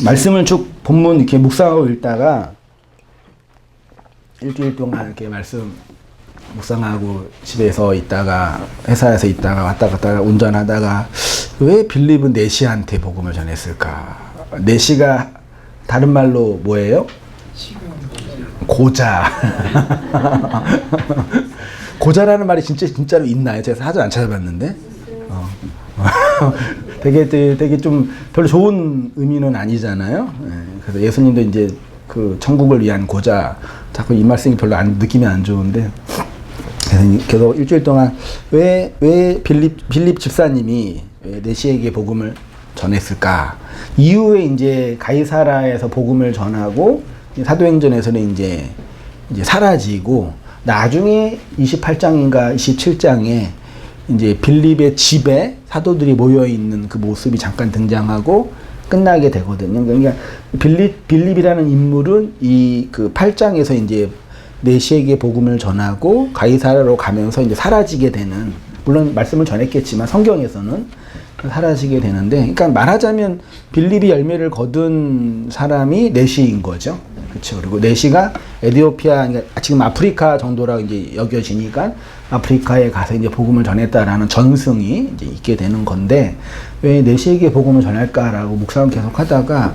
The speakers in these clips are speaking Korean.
말씀을 쭉 본문 이렇게 묵상하고 읽다가 일주일 동안 이렇게 말씀 묵상하고 집에서 있다가 회사에서 있다가 왔다 갔다 운전하다가 왜 빌립은 내시한테 복음을 전했을까? 내시가 다른 말로 뭐예요? 고자. 고자라는 말이 진짜로 있나요? 제가 사전 안 찾아봤는데. 되게 좀 별로 좋은 의미는 아니잖아요. 그래서 예수님도 이제 그 천국을 위한 고자, 자꾸 이 말씀이 별로 느낌이 안 좋은데, 계속 일주일 동안 왜 빌립 집사님이 왜 내시에게 복음을 전했을까? 이후에 이제 가이사라에서 복음을 전하고 사도행전에서는 이제 사라지고, 나중에 28장인가 27장에 이제 빌립의 집에 사도들이 모여 있는 그 모습이 잠깐 등장하고 끝나게 되거든요. 그러니까 빌립이라는 인물은 이 그 8장에서 이제 내시에게 복음을 전하고 가이사라로 가면서 이제 사라지게 되는, 물론 말씀을 전했겠지만 성경에서는 사라지게 되는데, 그러니까 말하자면 빌립이 열매를 거둔 사람이 내시인 거죠. 그렇죠. 그리고 내시가 에티오피아, 그러니까 지금 아프리카 정도라고 이제 여겨지니까 아프리카에 가서 이제 복음을 전했다라는 전승이 이제 있게 되는 건데, 왜 내시에게 복음을 전할까라고 묵상을 계속 하다가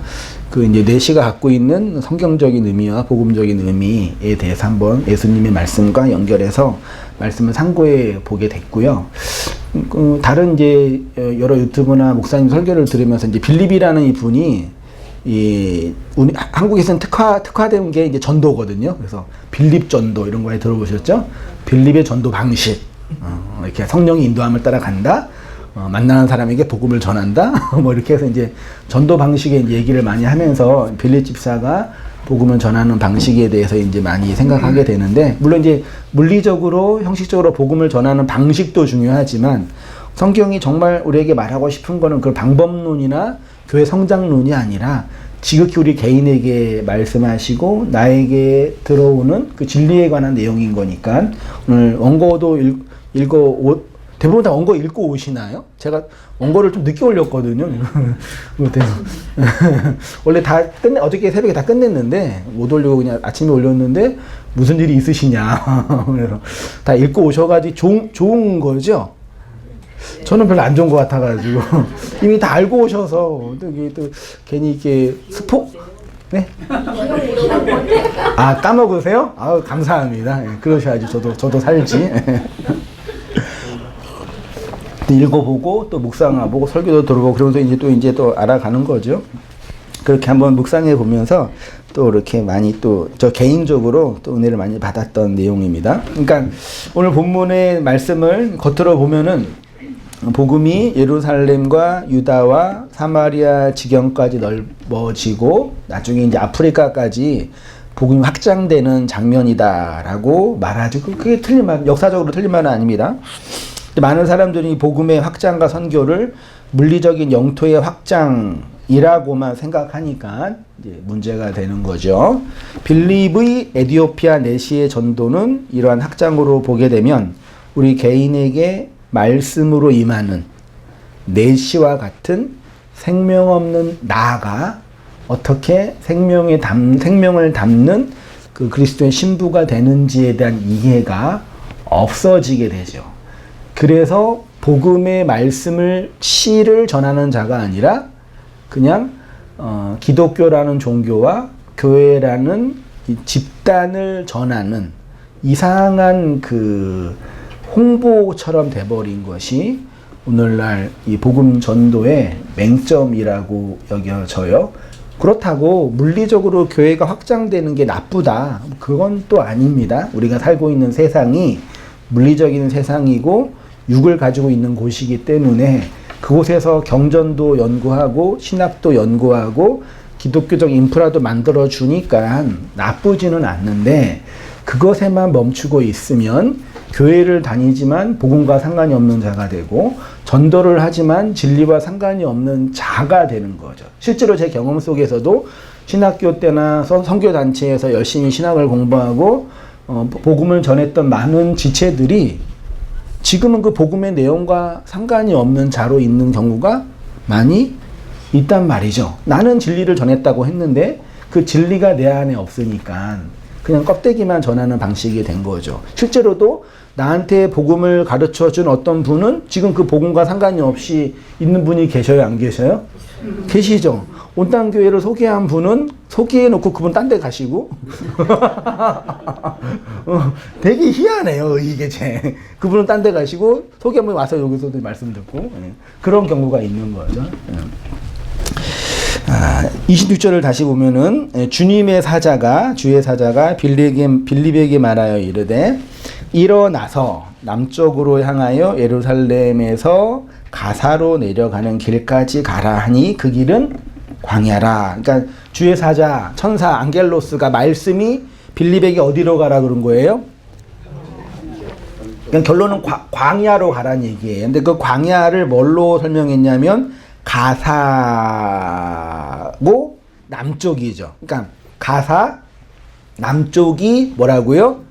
그 이제 내시가 갖고 있는 성경적인 의미와 복음적인 의미에 대해서 한번 예수님의 말씀과 연결해서 말씀을 상고해 보게 됐고요. 다른 이제 여러 유튜브나 목사님 설교를 들으면서 이제 빌립이라는 이 분이 한국에서는 특화된 게 이제 전도거든요. 그래서 빌립 전도 이런 거에 들어보셨죠? 빌립의 전도 방식. 이렇게 성령의 인도함을 따라간다. 만나는 사람에게 복음을 전한다. 뭐 이렇게 해서 이제 전도 방식의 이제 얘기를 많이 하면서 빌립 집사가 복음을 전하는 방식에 대해서 이제 많이 생각하게 되는데, 물론 이제 물리적으로 형식적으로 복음을 전하는 방식도 중요하지만 성경이 정말 우리에게 말하고 싶은 거는 그 방법론이나 교회 성장론이 아니라 지극히 우리 개인에게 말씀하시고 나에게 들어오는 그 진리에 관한 내용인 거니까, 오늘 원고도 대부분 다 원고 읽고 오시나요? 제가 원고를 좀 늦게 올렸거든요. 원래 다 어저께 새벽에 다 끝냈는데 못 올리고 그냥 아침에 올렸는데 무슨 일이 있으시냐. 그래서 다 읽고 오셔가지고 좋은 거죠? 저는 별로 안 좋은 것 같아가지고 이미 다 알고 오셔서 또 괜히 이렇게 네? 아, 까먹으세요? 아, 감사합니다. 그러셔야지 저도 살지. 읽어보고 또 묵상하고 설교도 들어보고 그러면서 이제 또 알아가는 거죠. 그렇게 한번 묵상해 보면서 또 이렇게 많이 또 저 개인적으로 또 은혜를 많이 받았던 내용입니다. 그러니까 오늘 본문의 말씀을 겉으로 보면은 복음이 예루살렘과 유다와 사마리아 지경까지 넓어지고 나중에 이제 아프리카까지 복음이 확장되는 장면이다라고 말하죠. 그게 역사적으로 틀린 말은 아닙니다. 많은 사람들이 복음의 확장과 선교를 물리적인 영토의 확장이라고만 생각하니까 이제 문제가 되는 거죠. 빌립의 에티오피아 내시의 전도는 이러한 확장으로 보게 되면 우리 개인에게 말씀으로 임하는 내시와 같은 생명 없는 나가 어떻게 생명을 담는 그 그리스도의 신부가 되는지에 대한 이해가 없어지게 되죠. 그래서 복음의 말씀을 시를 전하는 자가 아니라 그냥 기독교라는 종교와 교회라는 이 집단을 전하는 이상한 그 홍보처럼 돼버린 것이 오늘날 이 복음 전도의 맹점이라고 여겨져요. 그렇다고 물리적으로 교회가 확장되는 게 나쁘다, 그건 또 아닙니다. 우리가 살고 있는 세상이 물리적인 세상이고 육을 가지고 있는 곳이기 때문에 그곳에서 경전도 연구하고 신학도 연구하고 기독교적 인프라도 만들어 주니까 나쁘지는 않는데, 그것에만 멈추고 있으면 교회를 다니지만 복음과 상관이 없는 자가 되고 전도를 하지만 진리와 상관이 없는 자가 되는 거죠. 실제로 제 경험 속에서도 신학교 때나 선교단체에서 열심히 신학을 공부하고 복음을 전했던 많은 지체들이 지금은 그 복음의 내용과 상관이 없는 자로 있는 경우가 많이 있단 말이죠. 나는 진리를 전했다고 했는데 그 진리가 내 안에 없으니까 그냥 껍데기만 전하는 방식이 된 거죠. 실제로도 나한테 복음을 가르쳐 준 어떤 분은 지금 그 복음과 상관이 없이 있는 분이 계셔요? 안 계셔요? 계시죠. 온땅교회를 소개한 분은 소개해놓고 그분 딴 데 가시고 되게 희한해요. 이게 그분은 딴 데 가시고 소개한 분 와서 여기서도 말씀 듣고 그런 경우가 있는 거죠. 26절을 다시 보면은 주님의 사자가 주의 사자가 빌립에게 말하여 이르되 일어나서 남쪽으로 향하여 예루살렘에서 가사로 내려가는 길까지 가라 하니 그 길은 광야라. 그러니까 주의 사자 천사 안겔로스가 말씀이 빌립에게 어디로 가라 그런 거예요? 그러니까 결론은 광야로 가라는 얘기예요. 근데 그 광야를 뭘로 설명했냐면 가사고 남쪽이죠. 그러니까 가사 남쪽이 뭐라고요?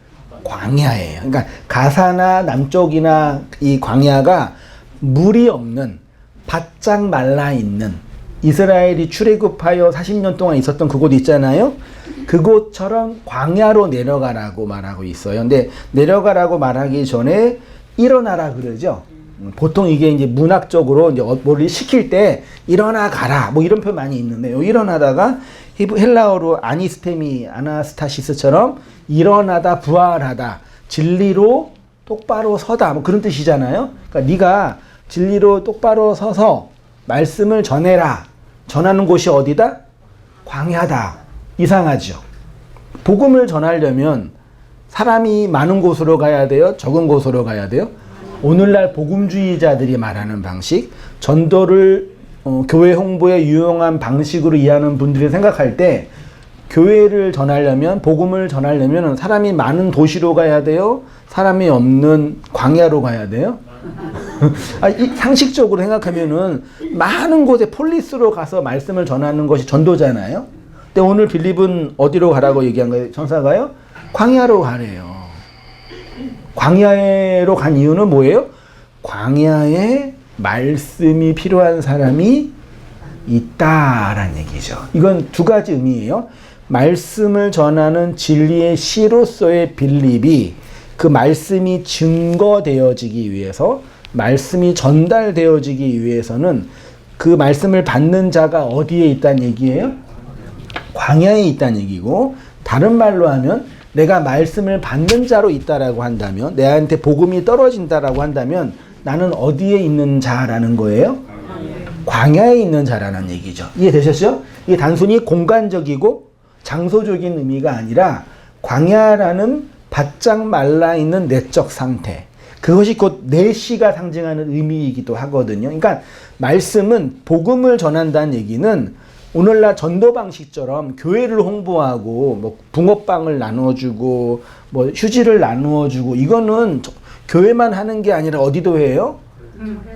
광야예요. 그러니까 가사나 남쪽이나 이 광야가 물이 없는 바짝 말라 있는 이스라엘이 출애굽하여 40년 동안 있었던 그곳 있잖아요. 그곳처럼 광야로 내려가라고 말하고 있어요. 근데 내려가라고 말하기 전에 일어나라 그러죠. 보통 이게 이제 문학적으로 이제 뭐를 시킬 때 일어나 가라 뭐 이런 표현 많이 있는데 일어나다가 헬라어로 아나스타시스처럼 일어나다 부활하다 진리로 똑바로 서다 뭐 그런 뜻이잖아요. 그러니까 네가 진리로 똑바로 서서 말씀을 전해라. 전하는 곳이 어디다? 광야다. 이상하죠. 복음을 전하려면 사람이 많은 곳으로 가야 돼요? 적은 곳으로 가야 돼요? 오늘날 복음주의자들이 말하는 방식, 전도를 교회 홍보에 유용한 방식으로 이해하는 분들이 생각할 때 교회를 전하려면 복음을 전하려면 사람이 많은 도시로 가야 돼요? 사람이 없는 광야로 가야 돼요? 상식적으로 생각하면은 많은 곳에 폴리스로 가서 말씀을 전하는 것이 전도잖아요. 근데 오늘 빌립은 어디로 가라고 얘기한 거예요? 전사가요? 광야로 가래요. 광야로 간 이유는 뭐예요? 광야에 말씀이 필요한 사람이 있다라는 얘기죠. 이건 두 가지 의미예요. 말씀을 전하는 진리의 시로서의 빌립이 그 말씀이 증거되어지기 위해서 말씀이 전달되어지기 위해서는 그 말씀을 받는 자가 어디에 있다는 얘기예요? 광야에 있다는 얘기고 다른 말로 하면 내가 말씀을 받는 자로 있다라고 한다면 내한테 복음이 떨어진다라고 한다면 나는 어디에 있는 자라는 거예요? 광야에 있는 자라는 얘기죠. 이해되셨죠? 이게 단순히 공간적이고 장소적인 의미가 아니라 광야라는 바짝 말라있는 내적 상태 그것이 곧 내시가 상징하는 의미이기도 하거든요. 그러니까 말씀은 복음을 전한다는 얘기는 오늘날 전도 방식처럼 교회를 홍보하고 뭐 붕어빵을 나누어주고 뭐 휴지를 나누어주고 이거는 교회만 하는 게 아니라 어디도 해요?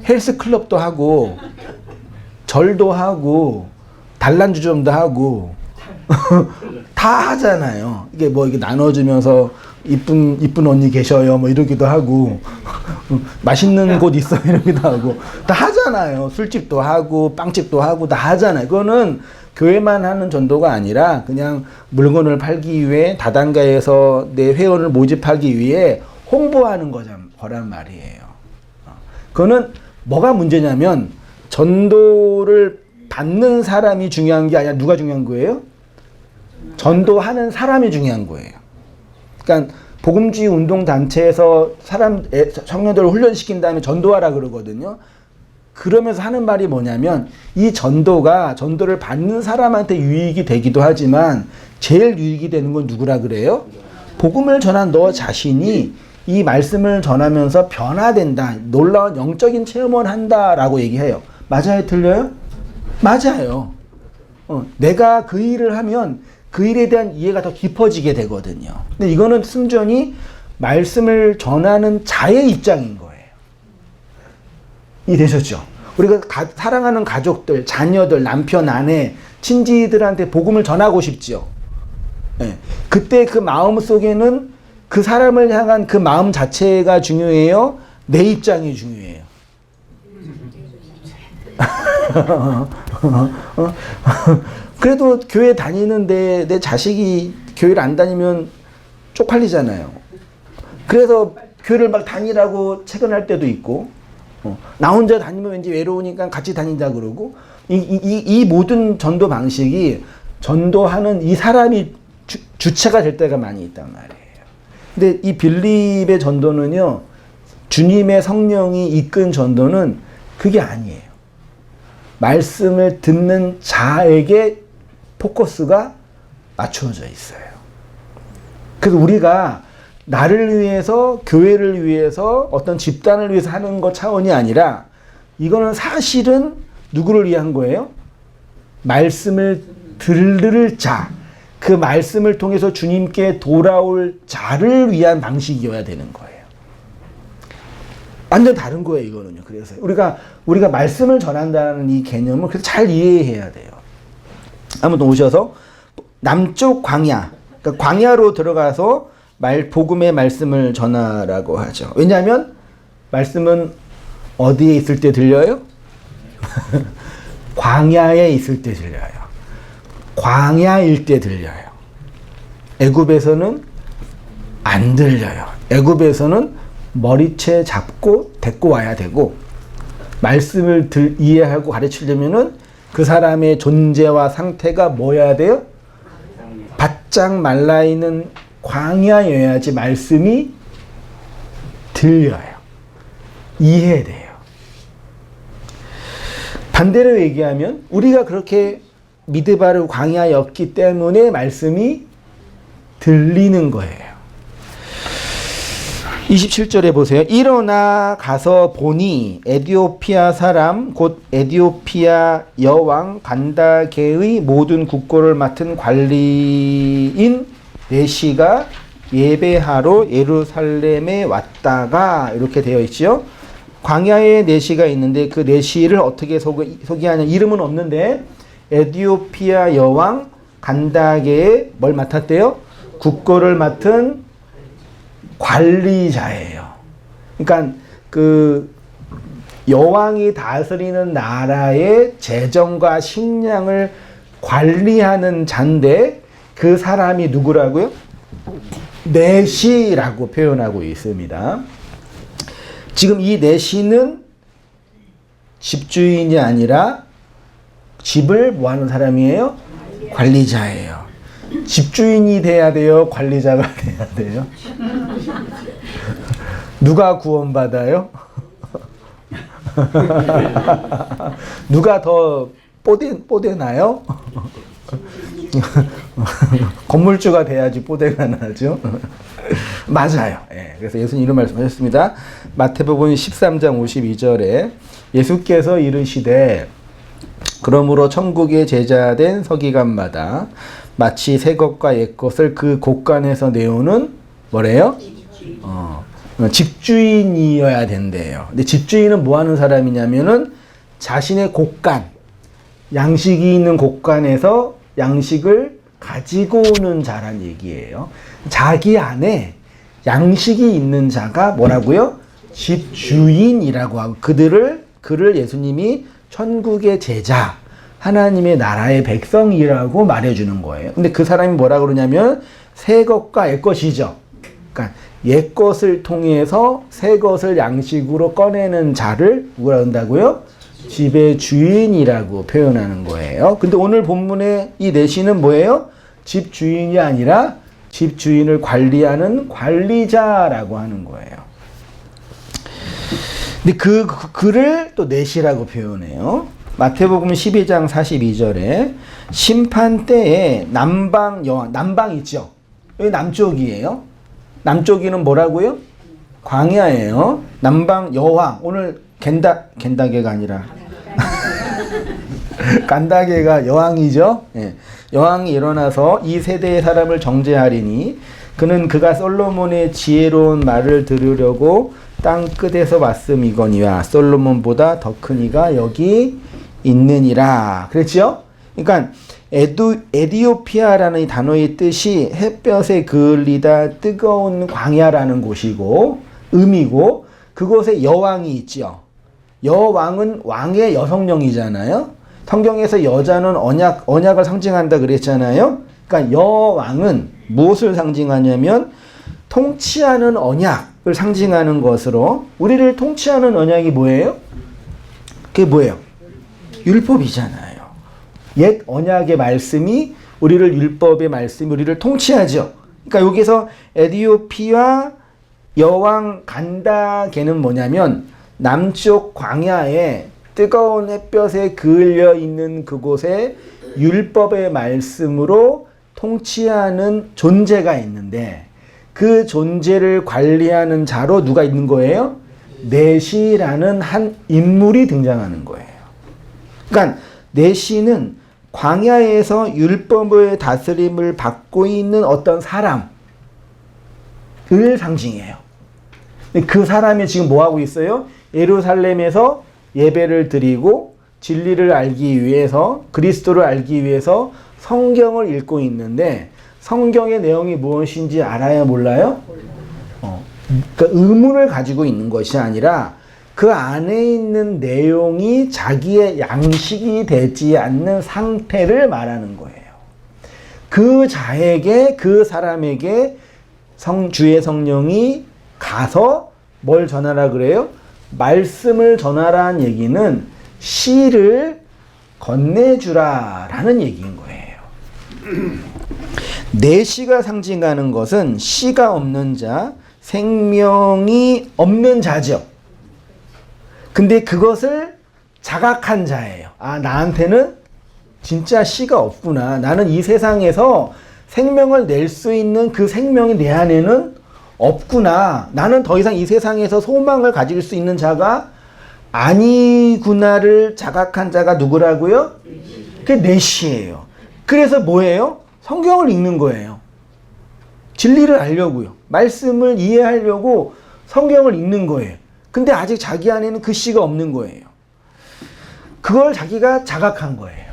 헬스클럽도 하고 절도 하고 단란주점도 하고 다 하잖아요. 이게 뭐 이게 나눠주면서 이쁜 언니 계셔요 뭐 이러기도 하고 맛있는 곳 있어 이러기도 하고 다 하잖아요. 술집도 하고 빵집도 하고 다 하잖아요. 그거는 교회만 하는 전도가 아니라 그냥 물건을 팔기 위해 다단가에서 내 회원을 모집하기 위해 홍보하는 거란 말이에요. 그거는 뭐가 문제냐면 전도를 받는 사람이 중요한 게 아니라 누가 중요한 거예요? 전도하는 사람이 중요한 거예요. 그러니까 복음주의 운동단체에서 청년들을 훈련시킨 다음에 전도하라 그러거든요. 그러면서 하는 말이 뭐냐면 이 전도를 받는 사람한테 유익이 되기도 하지만 제일 유익이 되는 건 누구라 그래요? 복음을 전한 너 자신이 이 말씀을 전하면서 변화된다. 놀라운 영적인 체험을 한다라고 얘기해요. 맞아요? 틀려요? 맞아요. 내가 그 일을 하면 그 일에 대한 이해가 더 깊어지게 되거든요. 근데 이거는 순전히 말씀을 전하는 자의 입장인 거예요. 이해되셨죠? 우리가 사랑하는 가족들, 자녀들, 남편, 아내, 친지들한테 복음을 전하고 싶죠. 네. 그때 그 마음 속에는 그 사람을 향한 그 마음 자체가 중요해요? 내 입장이 중요해요? 그래도 교회 다니는데 내 자식이 교회를 안 다니면 쪽팔리잖아요. 그래서 교회를 막 다니라고 채근할 때도 있고, 나 혼자 다니면 왠지 외로우니까 같이 다닌다 그러고, 이 모든 전도 방식이 전도하는 이 사람이 주체가 될 때가 많이 있단 말이에요. 근데 이 빌립의 전도는요, 주님의 성령이 이끈 전도는 그게 아니에요. 말씀을 듣는 자에게 포커스가 맞추어져 있어요. 그래서 우리가 나를 위해서, 교회를 위해서, 어떤 집단을 위해서 하는 것 차원이 아니라 이거는 사실은 누구를 위한 거예요? 말씀을 들을 자, 그 말씀을 통해서 주님께 돌아올 자를 위한 방식이어야 되는 거예요. 완전 다른 거예요, 이거는요. 그래서 우리가 말씀을 전한다는 이 개념을 그래서 잘 이해해야 돼요. 아무튼 오셔서 남쪽 광야, 그러니까 광야로 들어가서 복음의 말씀을 전하라고 하죠. 왜냐하면 말씀은 어디에 있을 때 들려요? 광야에 있을 때 들려요. 광야일 때 들려요. 애굽에서는 안 들려요. 애굽에서는 머리채 잡고 데리고 와야 되고, 말씀을 이해하고 가르치려면은 그 사람의 존재와 상태가 뭐여야 돼요? 바짝 말라있는 광야여야지 말씀이 들려요. 이해돼요. 반대로 얘기하면 우리가 그렇게 미드바르 광야였기 때문에 말씀이 들리는 거예요. 27절에 보세요. 일어나 가서 보니 에디오피아 사람 곧 에디오피아 여왕 간다게의 모든 국고를 맡은 관리인 내시가 예배하러 예루살렘에 왔다가, 이렇게 되어 있죠. 광야에 내시가 있는데 그 내시를 어떻게 소개하냐, 이름은 없는데 에디오피아 여왕 간다게의 뭘 맡았대요? 국고를 맡은 관리자예요. 그러니까 그 여왕이 다스리는 나라의 재정과 식량을 관리하는 자인데 그 사람이 누구라고요? 내시라고 표현하고 있습니다. 지금 이 내시는 집주인이 아니라 집을 뭐하는 사람이에요? 관리자예요. 집주인이 돼야 돼요? 관리자가 돼야 돼요? 누가 구원받아요? 누가 더 뽀대나요? 건물주가 돼야지 뽀대가 나죠. 맞아요. 예, 그래서 예수님 이런 말씀하셨습니다. 마태복음 13장 52절에 예수께서 이르시되 그러므로 천국의 제자된 서기관마다 마치 새 것과 옛 것을 그 곳간에서 내오는 뭐래요? 집주인이어야 된대요. 근데 집주인은 뭐 하는 사람이냐면은 자신의 곳간, 양식이 있는 곳간에서 양식을 가지고 오는 자란 얘기예요. 자기 안에 양식이 있는 자가 뭐라고요? 집주인이라고 하고, 그를 예수님이 천국의 제자, 하나님의 나라의 백성이라고 말해주는 거예요. 근데 그 사람이 뭐라 그러냐면 새 것과 옛 것이죠. 그러니까 옛 것을 통해서 새 것을 양식으로 꺼내는 자를 뭐라 한다고요? 집의 주인이라고 표현하는 거예요. 근데 오늘 본문의 이 내시는 뭐예요? 집 주인이 아니라 집 주인을 관리하는 관리자라고 하는 거예요. 근데 그를 또 내시라고 표현해요. 마태복음 12장 42절에 심판 때에 남방 여왕, 남방 있죠? 여기 남쪽이에요. 남쪽이는 뭐라고요? 광야예요. 남방 여왕, 오늘 겐다게가 아니라 간다게가 여왕이죠. 예. 여왕이 일어나서 이 세대의 사람을 정죄하리니 그가 솔로몬의 지혜로운 말을 들으려고 땅 끝에서 왔음이거니와 솔로몬보다 더 큰 이가 여기 있느니라. 그랬죠? 그러니까 에디오피아라는 이 단어의 뜻이 햇볕에 그을리다 뜨거운 광야라는 곳이고 의미고, 그곳에 여왕이 있죠. 여왕은 왕의 여성령이잖아요. 성경에서 여자는 언약을 상징한다 그랬잖아요. 그러니까 여왕은 무엇을 상징하냐면 통치하는 언약을 상징하는 것으로, 우리를 통치하는 언약이 뭐예요? 그게 뭐예요? 율법이잖아요. 옛 언약의 말씀이 율법의 말씀이 우리를 통치하죠. 그러니까 여기서 에디오피아 여왕 간다게는 뭐냐면 남쪽 광야에 뜨거운 햇볕에 그을려 있는 그곳에 율법의 말씀으로 통치하는 존재가 있는데, 그 존재를 관리하는 자로 누가 있는 거예요? 내시라는 한 인물이 등장하는 거예요. 그러니까 내시는 광야에서 율법의 다스림을 받고 있는 어떤 사람을 상징해요. 그 사람이 지금 뭐 하고 있어요? 예루살렘에서 예배를 드리고 진리를 알기 위해서, 그리스도를 알기 위해서 성경을 읽고 있는데, 성경의 내용이 무엇인지 알아야 몰라요? 그러니까 의문을 가지고 있는 것이 아니라 그 안에 있는 내용이 자기의 양식이 되지 않는 상태를 말하는 거예요. 그 자에게, 그 사람에게 주의 성령이 가서 뭘 전하라 그래요? 말씀을 전하라는 얘기는 시를 건네주라 라는 얘기인 거예요. 내시가 상징하는 것은 씨가 없는 자, 생명이 없는 자죠. 근데 그것을 자각한 자예요. 아, 나한테는 진짜 씨가 없구나. 나는 이 세상에서 생명을 낼 수 있는 그 생명이 내 안에는 없구나. 나는 더 이상 이 세상에서 소망을 가질 수 있는 자가 아니구나를 자각한 자가 누구라고요? 그게 내시예요. 그래서 뭐예요? 성경을 읽는 거예요. 진리를 알려고요. 말씀을 이해하려고 성경을 읽는 거예요. 근데 아직 자기 안에는 그 씨가 없는 거예요. 그걸 자기가 자각한 거예요.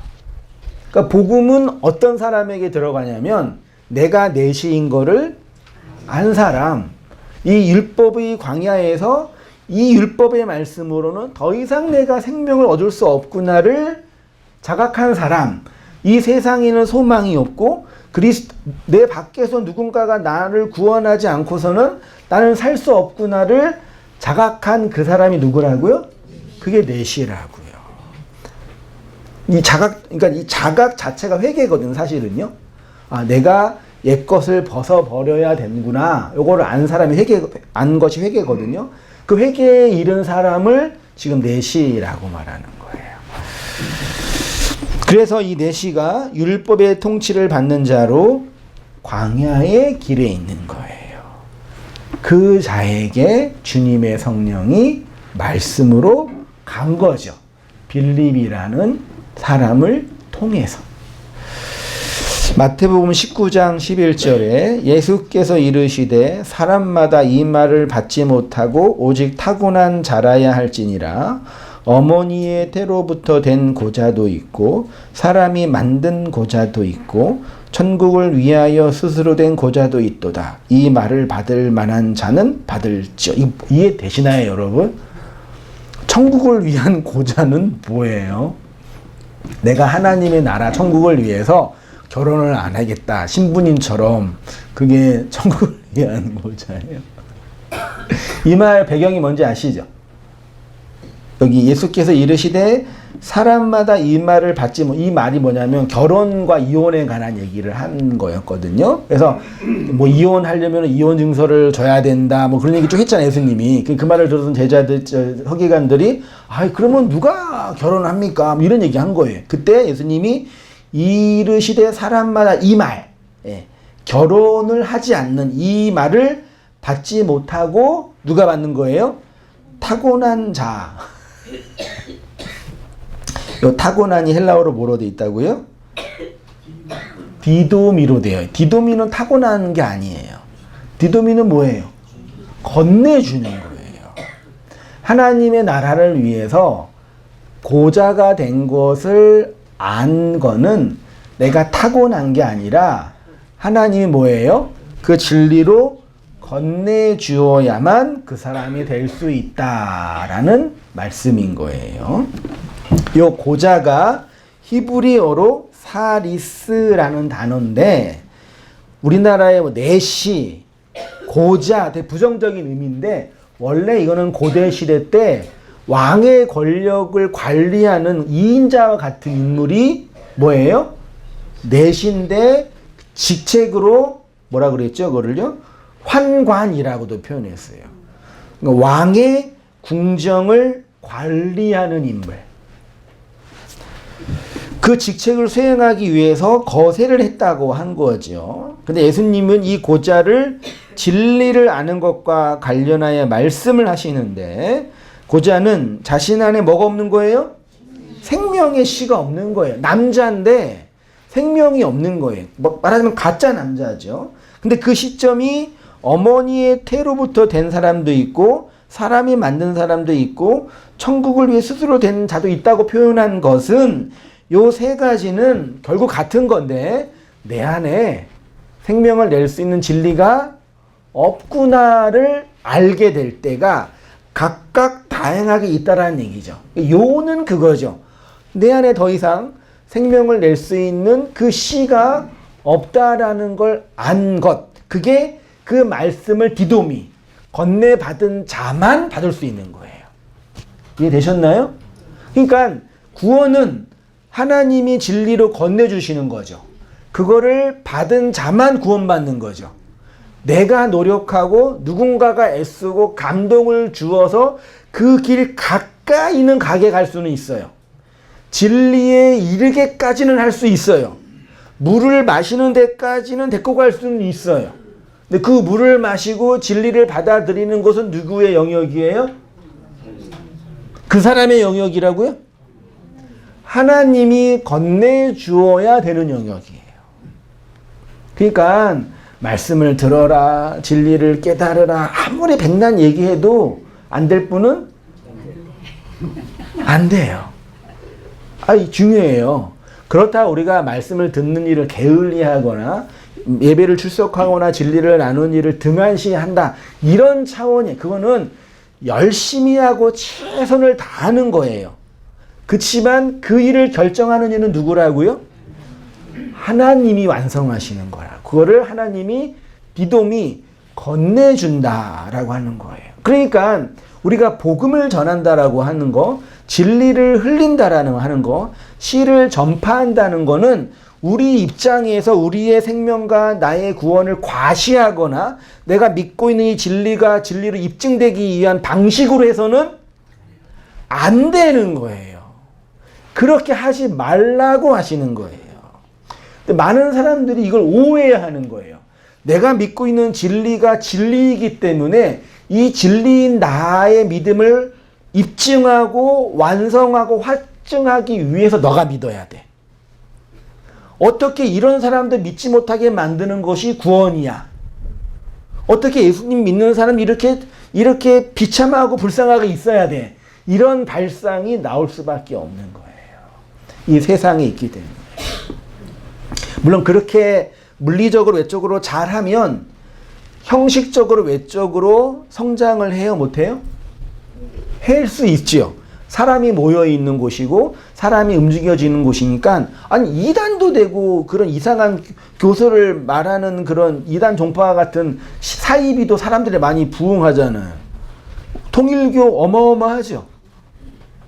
그러니까 복음은 어떤 사람에게 들어가냐면 내가 내시인 거를 안 사람, 이 율법의 광야에서 이 율법의 말씀으로는 더 이상 내가 생명을 얻을 수 없구나를 자각한 사람, 이 세상에는 소망이 없고 내 밖에서 누군가가 나를 구원하지 않고서는 나는 살 수 없구나를 자각한 그 사람이 누구라고요? 그게 내시라고요. 그러니까 이 자각 자체가 회개거든요, 사실은요. 아, 내가 옛 것을 벗어버려야 되는구나. 요거를 안 사람이 안 것이 회개거든요. 그 회개에 이른 사람을 지금 내시라고 말하는 거예요. 그래서 이 내시가 율법의 통치를 받는 자로 광야의 길에 있는 거예요. 그 자에게 주님의 성령이 말씀으로 간 거죠. 빌립이라는 사람을 통해서. 마태복음 19장 11절에 예수께서 이르시되 사람마다 이 말을 받지 못하고 오직 타고난 자라야 할지니라. 어머니의 태로부터 된 고자도 있고 사람이 만든 고자도 있고 천국을 위하여 스스로 된 고자도 있도다. 이 말을 받을 만한 자는 받을지어. 이해되시나요, 여러분? 천국을 위한 고자는 뭐예요? 내가 하나님의 나라 천국을 위해서 결혼을 안 하겠다, 신부님처럼. 그게 천국을 위한 고자예요. 이 말 배경이 뭔지 아시죠? 여기 예수께서 이르시되 사람마다 이 말을 받지 못. 이 말이 뭐냐면 결혼과 이혼에 관한 얘기를 한 거였거든요. 그래서 뭐 이혼하려면 이혼 증서를 줘야 된다, 뭐 그런 얘기 쭉 했잖아요, 예수님이. 그 말을 들었던 제자들, 서기관들이 그러면 누가 결혼합니까? 뭐 이런 얘기 한 거예요. 그때 예수님이 이르시되 사람마다 이 말, 결혼을 하지 않는 이 말을 받지 못하고 누가 받는 거예요? 타고난 자. 요 타고난이 헬라어로 뭐로 돼 있다고요? 디도미로 돼요. 디도미는 타고나는 게 아니에요. 디도미는 뭐예요? 건네주는 거예요. 하나님의 나라를 위해서 고자가 된 것을 안 거는 내가 타고난 게 아니라 하나님이 뭐예요? 그 진리로 건네주어야만 그 사람이 될 수 있다라는 말씀인 거예요. 요 고자가 히브리어로 사리스라는 단어인데 우리나라의 뭐 내시, 고자 되게 부정적인 의미인데 원래 이거는 고대 시대 때 왕의 권력을 관리하는 2인자와 같은 인물이 뭐예요? 내시인데 직책으로 뭐라 그랬죠? 그거를요? 환관이라고도 표현했어요. 그러니까 왕의 궁정을 관리하는 인물. 그 직책을 수행하기 위해서 거세를 했다고 한 거죠. 근데 예수님은 이 고자를 진리를 아는 것과 관련하여 말씀을 하시는데 고자는 자신 안에 뭐가 없는 거예요? 생명의 씨가 없는 거예요. 남자인데 생명이 없는 거예요. 말하자면 가짜 남자죠. 근데 그 시점이 어머니의 태로부터 된 사람도 있고 사람이 만든 사람도 있고 천국을 위해 스스로 된 자도 있다고 표현한 것은 요 세 가지는 결국 같은 건데 내 안에 생명을 낼 수 있는 진리가 없구나를 알게 될 때가 각각 다양하게 있다라는 얘기죠. 요는 그거죠. 내 안에 더 이상 생명을 낼 수 있는 그 씨가 없다라는 걸 안 것. 그게 그 말씀을 디도미, 건네받은 자만 받을 수 있는 거예요. 이해되셨나요? 그러니까 구원은 하나님이 진리로 건네주시는 거죠. 그거를 받은 자만 구원받는 거죠. 내가 노력하고 누군가가 애쓰고 감동을 주어서 그 길 가까이는 가게 갈 수는 있어요. 진리에 이르게까지는 할 수 있어요. 물을 마시는 데까지는 데리고 갈 수는 있어요. 근데 그 물을 마시고 진리를 받아들이는 것은 누구의 영역이에요? 그 사람의 영역이라고요? 하나님이 건네주어야 되는 영역이에요. 그러니까 말씀을 들어라, 진리를 깨달으라 아무리 백난 얘기해도 안 될 분은 안 돼요. 중요해요. 그렇다고 우리가 말씀을 듣는 일을 게을리하거나 예배를 출석하거나 진리를 나누는 일을 등한시한다 이런 차원이 그거는 열심히 하고 최선을 다하는 거예요. 그치만 그 일을 결정하는 이는 누구라고요? 하나님이 완성하시는 거라. 그거를 하나님이 디돔이 건네준다라고 하는 거예요. 그러니까 우리가 복음을 전한다라고 하는 거, 진리를 흘린다라는 하는 거, 시를 전파한다는 거는 우리 입장에서 우리의 생명과 나의 구원을 과시하거나 내가 믿고 있는 이 진리가 진리로 입증되기 위한 방식으로 해서는 안 되는 거예요. 그렇게 하지 말라고 하시는 거예요. 근데 많은 사람들이 이걸 오해하는 거예요. 내가 믿고 있는 진리가 진리이기 때문에 이 진리인 나의 믿음을 입증하고 완성하고 확증하기 위해서 너가 믿어야 돼. 어떻게 이런 사람들 믿지 못하게 만드는 것이 구원이야? 어떻게 예수님 믿는 사람이 이렇게 비참하고 불쌍하게 있어야 돼? 이런 발상이 나올 수밖에 없는 거예요. 이 세상에 있기 때문에. 물론 그렇게 물리적으로 외적으로 잘하면 형식적으로 외적으로 성장을 해요? 못해요? 할 수 있죠. 사람이 모여있는 곳이고 사람이 움직여지는 곳이니까 아니 이단도 되고 그런 이상한 교설을 말하는 그런 이단 종파와 같은 사이비도 사람들이 많이 부흥하잖아요. 통일교 어마어마하죠.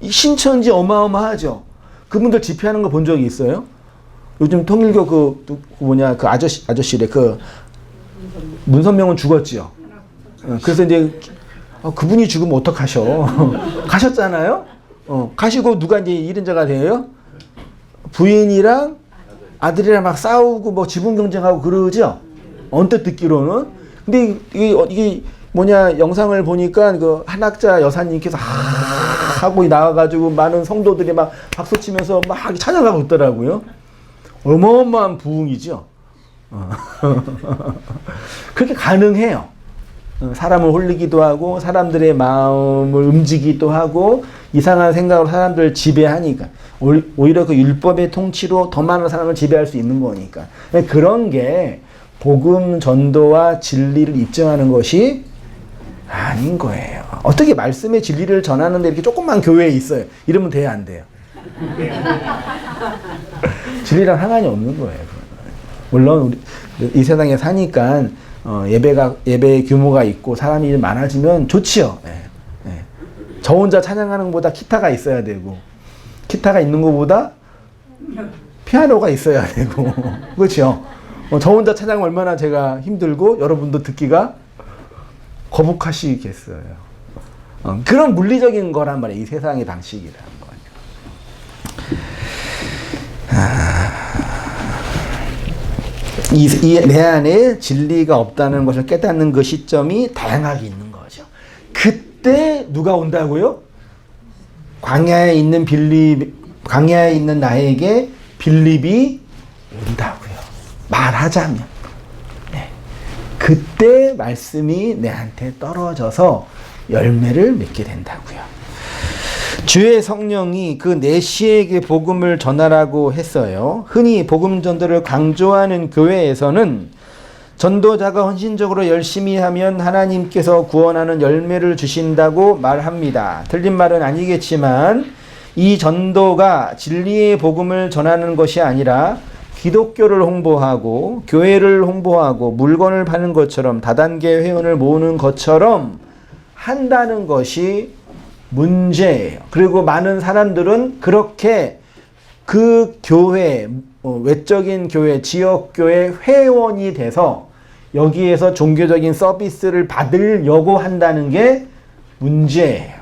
신천지 어마어마하죠. 그분들 집회하는 거 본 적이 있어요? 요즘 통일교 그 아저씨래 그 문선명은 죽었지요. 그래서 이제 그분이 죽으면 어떡하셔. 가셨잖아요. 가시고 누가 이제 1인자가 돼요? 부인이랑 아들이랑 막 싸우고 뭐 지분 경쟁하고 그러죠. 언뜻 듣기로는. 근데 이게 영상을 보니까 그 한학자 여사님께서 하고 나와가지고 많은 성도들이 막 박수 치면서 막 찬양하고 있더라고요. 어마어마한 부흥이죠. 그렇게 가능해요. 사람을 홀리기도 하고 사람들의 마음을 움직이기도 하고 이상한 생각으로 사람들을 지배하니까 오히려 그 율법의 통치로 더 많은 사람을 지배할 수 있는 거니까 그런 게 복음 전도와 진리를 입증하는 것이 아닌 거예요. 어떻게 말씀의 진리를 전하는데 이렇게 조그만 교회에 있어요. 이러면 돼요, 안 돼요? 진리랑 상관이 없는 거예요. 물론 우리 이 세상에 사니까 예배의 규모가 있고 사람이 많아지면 좋지요. 저 혼자 찬양하는 것보다 기타가 있어야 되고, 기타가 있는 것보다 피아노가 있어야 되고, 그렇죠? 저 혼자 찬양 얼마나 제가 힘들고 여러분도 듣기가 거북하시겠어요. 그런 물리적인 거란 말이에요. 이 세상의 방식이라는 거예요. 내 안에 진리가 없다는 것을 깨닫는 그 시점이 다양하게 있는 거죠. 그때 누가 온다고요? 광야에 있는 나에게 빌립이 온다고요. 말하자면. 네. 그때 말씀이 내한테 떨어져서 열매를 맺게 된다고요. 주의 성령이 그 내시에게 복음을 전하라고 했어요. 흔히 복음 전도를 강조하는 교회에서는 전도자가 헌신적으로 열심히 하면 하나님께서 구원하는 열매를 주신다고 말합니다. 틀린 말은 아니겠지만 이 전도가 진리의 복음을 전하는 것이 아니라 기독교를 홍보하고 교회를 홍보하고 물건을 파는 것처럼 다단계 회원을 모으는 것처럼 한다는 것이 문제예요. 그리고 많은 사람들은 그렇게 그 교회, 외적인 교회, 지역교회 회원이 돼서 여기에서 종교적인 서비스를 받으려고 한다는 게 문제예요.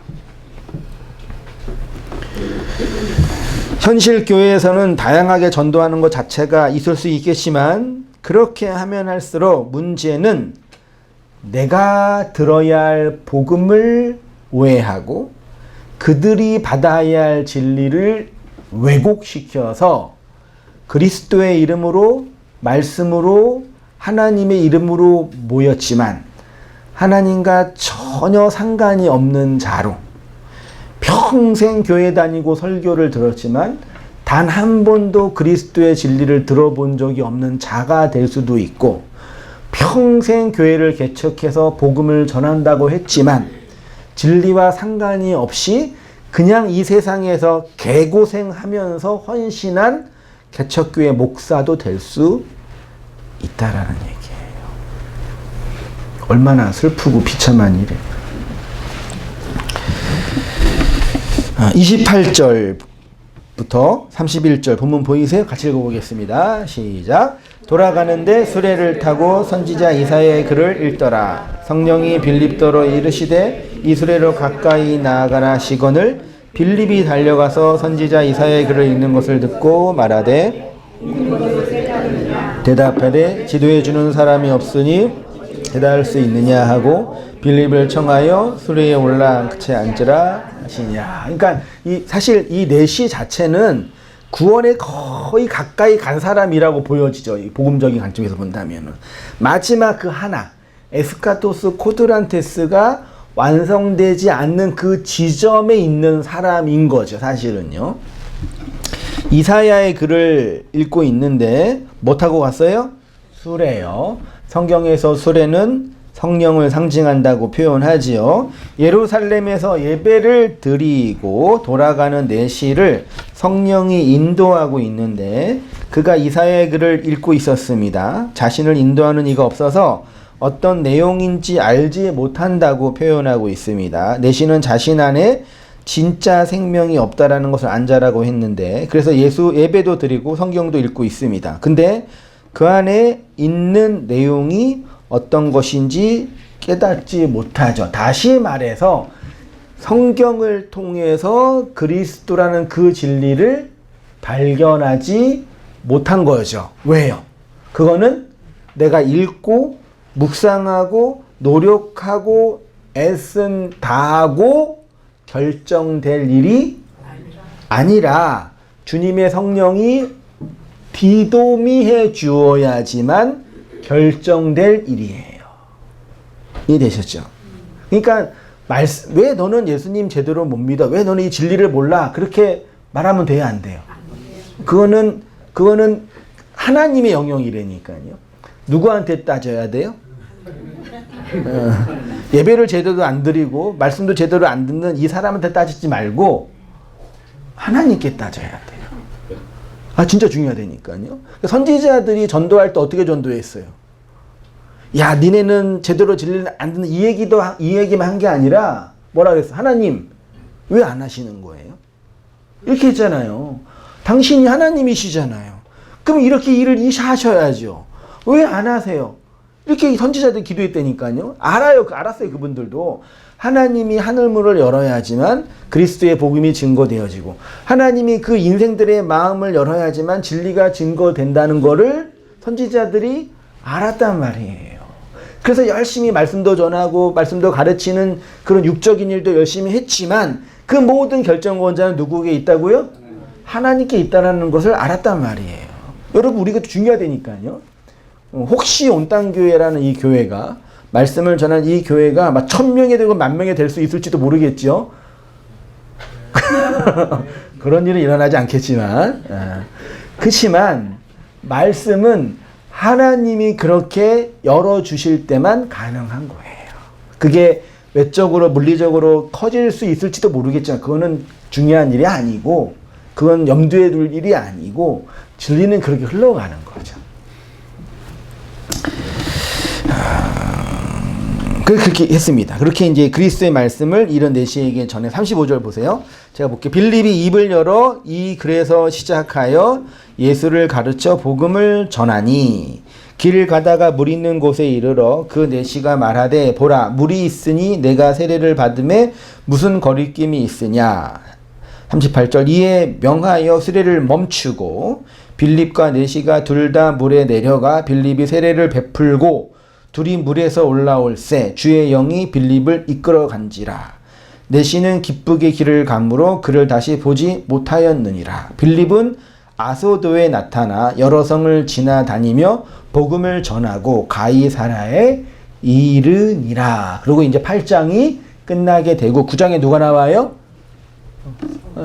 현실 교회에서는 다양하게 전도하는 것 자체가 있을 수 있겠지만 그렇게 하면 할수록 문제는 내가 들어야 할 복음을 오해하고 그들이 받아야 할 진리를 왜곡시켜서 그리스도의 이름으로 말씀으로 하나님의 이름으로 모였지만 하나님과 전혀 상관이 없는 자로 평생 교회 다니고 설교를 들었지만 단 한 번도 그리스도의 진리를 들어본 적이 없는 자가 될 수도 있고 평생 교회를 개척해서 복음을 전한다고 했지만 진리와 상관이 없이 그냥 이 세상에서 개고생하면서 헌신한 개척교회 목사도 될 수 있다라는 얘기예요. 얼마나 슬프고 비참한 일이에요. 28절부터 31절 본문 보이세요? 같이 읽어보겠습니다. 시작. 돌아가는데 수레를 타고 선지자 이사야의 글을 읽더라. 성령이 빌립더러 이르시되 이 수레로 가까이 나아가라 시거늘 빌립이 달려가서 선지자 이사야의 글을 읽는 것을 듣고 말하되 대답하되 지도해 주는 사람이 없으니 대답할 수 있느냐 하고 빌립을 청하여 수레에 올라 그채 앉으라 하시냐. 그러니까 사실 이 내시 자체는 구원에 거의 가까이 간 사람이라고 보여지죠. 이 복음적인 관점에서 본다면은 마지막 그 하나 에스카토스 코드란테스가 완성되지 않는 그 지점에 있는 사람인 거죠. 사실은요. 이사야의 글을 읽고 있는데 뭐 타고 갔어요? 수레요. 성경에서 수레는 성령을 상징한다고 표현하지요. 예루살렘에서 예배를 드리고 돌아가는 내시를 성령이 인도하고 있는데 그가 이사야의 글을 읽고 있었습니다. 자신을 인도하는 이가 없어서 어떤 내용인지 알지 못한다고 표현하고 있습니다. 내시는 자신 안에 진짜 생명이 없다라는 것을 안자라고 했는데 그래서 예배도 드리고 성경도 읽고 있습니다. 근데 그 안에 있는 내용이 어떤 것인지 깨닫지 못하죠. 다시 말해서 성경을 통해서 그리스도라는 그 진리를 발견하지 못한 거죠. 왜요? 그거는 내가 읽고 묵상하고 노력하고 애쓴 다하고 결정될 일이 아니라 주님의 성령이 디도미해 주어야지만 결정될 일이에요. 이해되셨죠? 그러니까 왜 너는 예수님 제대로 못 믿어? 왜 너는 이 진리를 몰라? 그렇게 말하면 돼야 안 돼요. 그거는 하나님의 영역이라니까요. 누구한테 따져야 돼요? 예배를 제대로 안 드리고 말씀도 제대로 안 듣는 이 사람한테 따지지 말고 하나님께 따져야 돼요. 아, 진짜 중요하다니까요. 선지자들이 전도할 때 어떻게 전도했어요? 야, 니네는 제대로 진리를 안 듣는 이 얘기만 한 게 아니라 뭐라 그랬어? 하나님 왜 안 하시는 거예요? 이렇게 했잖아요. 당신이 하나님이시잖아요. 그럼 이렇게 일을 하셔야죠. 왜 안 하세요? 이렇게 선지자들이 기도했다니까요. 알았어요. 그분들도. 하나님이 하늘문을 열어야지만 그리스도의 복음이 증거되어지고, 하나님이 그 인생들의 마음을 열어야지만 진리가 증거된다는 거를 선지자들이 알았단 말이에요. 그래서 열심히 말씀도 전하고 말씀도 가르치는 그런 육적인 일도 열심히 했지만 그 모든 결정권자는 누구에게 있다고요? 하나님께 있다는 것을 알았단 말이에요. 여러분, 우리가 중요하다니까요. 혹시 온땅교회라는 이 교회가, 말씀을 전한 이 교회가 막 1000명이 되고 10,000명이 될 수 있을지도 모르겠죠. 그런 일은 일어나지 않겠지만, 그렇지만 말씀은 하나님이 그렇게 열어주실 때만 가능한 거예요. 그게 외적으로 물리적으로 커질 수 있을지도 모르겠지만 그거는 중요한 일이 아니고, 그건 염두에 둘 일이 아니고, 진리는 그렇게 흘러가는 거죠. 그렇게 했습니다. 그렇게 이제 그리스도의 말씀을 이런 내시에게 전해. 35절 보세요. 제가 볼게요. 빌립이 입을 열어 이 글에서 시작하여 예수를 가르쳐 복음을 전하니, 길 가다가 물 있는 곳에 이르러 그 내시가 말하되, 보라, 물이 있으니 내가 세례를 받음에 무슨 거리낌이 있으냐. 38절, 이에 명하여 수레를 멈추고 빌립과 내시가 둘 다 물에 내려가 빌립이 세례를 베풀고 둘이 물에서 올라올새 주의 영이 빌립을 이끌어 간지라. 내시는 기쁘게 길을 가므로 그를 다시 보지 못하였느니라. 빌립은 아소도에 나타나 여러 성을 지나다니며 복음을 전하고 가이사라에 이르니라. 그리고 이제 8장이 끝나게 되고 9장에 누가 나와요?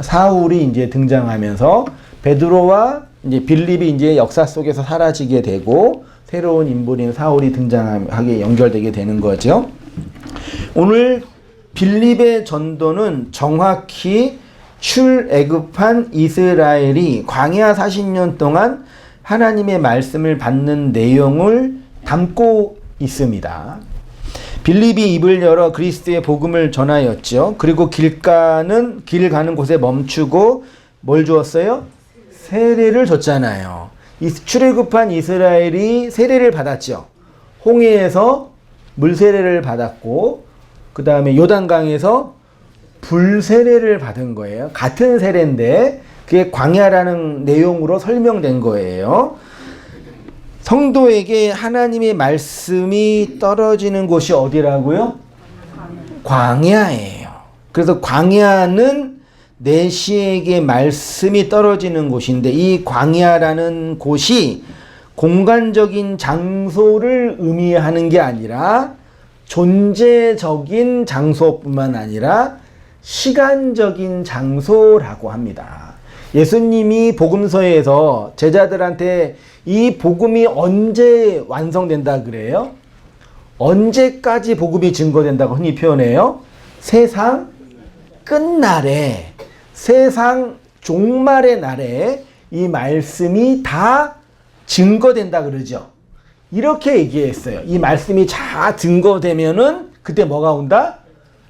사울이 이제 등장하면서 베드로와 이제 빌립이 이제 역사 속에서 사라지게 되고 새로운 인물인 사울이 등장하게 연결되게 되는 거죠. 오늘 빌립의 전도는 정확히 출애굽한 이스라엘이 광야 40년 동안 하나님의 말씀을 받는 내용을 담고 있습니다. 빌립이 입을 열어 그리스도의 복음을 전하였죠. 그리고 길 가는 곳에 멈추고 뭘 주었어요? 세례를 줬잖아요. 출애굽한 이스라엘이 세례를 받았죠. 홍해에서 물세례를 받았고 그 다음에 요단강에서 불세례를 받은 거예요. 같은 세례인데 그게 광야라는 내용으로 설명된 거예요. 성도에게 하나님의 말씀이 떨어지는 곳이 어디라고요? 광야예요. 그래서 광야는 내시에게 말씀이 떨어지는 곳인데, 이 광야라는 곳이 공간적인 장소를 의미하는 게 아니라 존재적인 장소뿐만 아니라 시간적인 장소라고 합니다. 예수님이 복음서에서 제자들한테 이 복음이 언제 완성된다 그래요? 언제까지 복음이 증거된다고 흔히 표현해요? 세상 끝날에, 세상 종말의 날에 이 말씀이 다 증거된다 그러죠. 이렇게 얘기했어요. 이 말씀이 다 증거되면은 그때 뭐가 온다?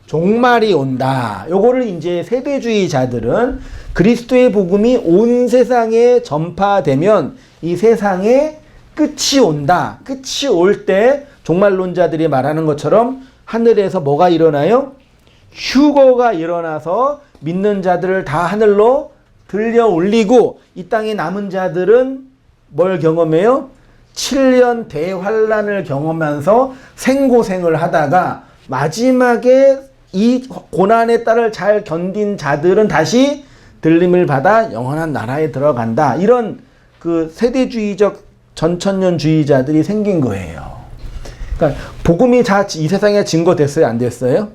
종말이 온다. 요거를 이제 세대주의자들은 그리스도의 복음이 온 세상에 전파되면 이 세상에 끝이 온다. 끝이 올 때 종말론자들이 말하는 것처럼 하늘에서 뭐가 일어나요? 휴거가 일어나서 믿는 자들을 다 하늘로 들려 올리고 이 땅에 남은 자들은 뭘 경험해요? 7년 대환란을 경험하면서 생고생을 하다가 마지막에 이 고난의 딸을 잘 견딘 자들은 다시 들림을 받아 영원한 나라에 들어간다. 이런 그 세대주의적 전천년주의자들이 생긴 거예요. 그러니까 복음이 다 이 세상에 증거됐어요? 안 됐어요?